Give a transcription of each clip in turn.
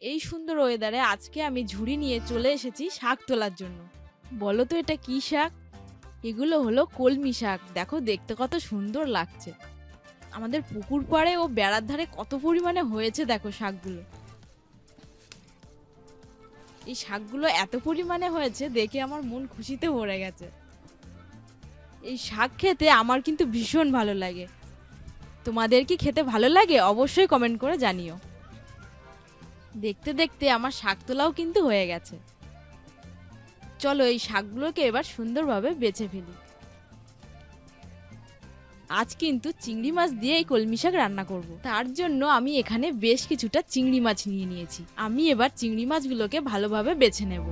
এই সুন্দর ওয়েদারে আজকে আমি ঝুড়ি নিয়ে চলে এসেছি শাক তোলার জন্য। বলো তো এটা কি শাক? এগুলো হলো কলমি শাক। দেখো দেখতে কত সুন্দর লাগছে। আমাদের পুকুর পাড়ে ও বেড়ার ধারে কত পরিমাণে হয়েছে দেখো শাকগুলো। এই শাকগুলো এত পরিমাণে হয়েছে দেখে আমার মন খুশিতে ভরে গেছে। এই শাক খেতে আমার কিন্তু ভীষণ ভালো লাগে। তোমাদের কি খেতে ভালো লাগে অবশ্যই কমেন্ট করে জানিও। দেখতে দেখতে আমার শাক তোলাও কিন্তু হয়ে গেছে। চলো এই শাকগুলোকে এবার সুন্দরভাবে বেছে ফেলি। আজ কিন্তু চিংড়ি মাছ দিয়ে এই কলমি শাক রান্না করব। তার জন্য আমি এখানে বেশ কিছুটা চিংড়ি মাছ নিয়ে নিয়েছি। আমি এবার চিংড়ি মাছগুলোকে ভালোভাবে বেছে নেব।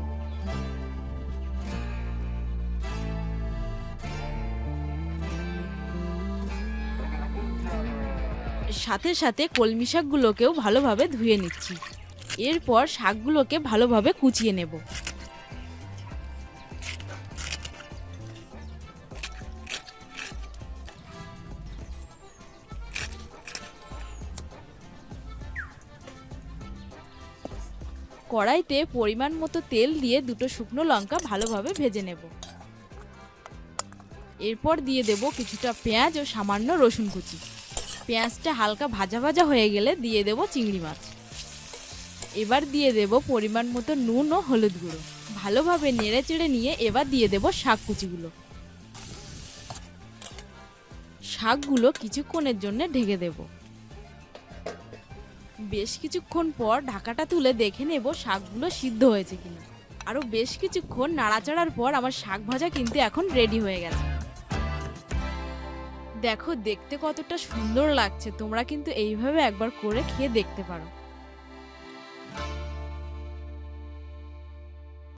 সাথে সাথে কলমি শাকগুলোকেও ভালোভাবে ধুয়ে নিচ্ছি। এরপর শাকগুলোকে ভালোভাবে কুচিয়ে নেব। কড়াইতে পরিমাণ মতো তেল দিয়ে দুটো শুকনো লঙ্কা ভালোভাবে ভেজে নেব। এরপর দিয়ে দেব কিছুটা পেঁয়াজ ও সামান্য রসুন কুচি। পেঁয়াজটা হালকা ভাজা ভাজা হয়ে গেলে দিয়ে দেব চিংড়ি মাছ। এবার দিয়ে দেব পরিমাণ মতো নুন ও হলুদ গুঁড়ো। ভালোভাবে নেড়ে চেড়ে নিয়ে এবার দিয়ে দেব শাক কুচিগুলো। শাকগুলো কিছুক্ষণের জন্য ঢেকে দেব। বেশ কিছুক্ষণ পর ঢাকাটা তুলে দেখে নেব শাকগুলো সিদ্ধ হয়েছে কিনা। আরও বেশ কিছুক্ষণ নাড়াচাড়ার পর আমার শাক ভাজা কিন্তু এখন রেডি হয়ে গেছে। দেখো দেখতে কতটা সুন্দর লাগছে। তোমরা কিন্তু এইভাবে একবার করে খেয়ে দেখতে পারো।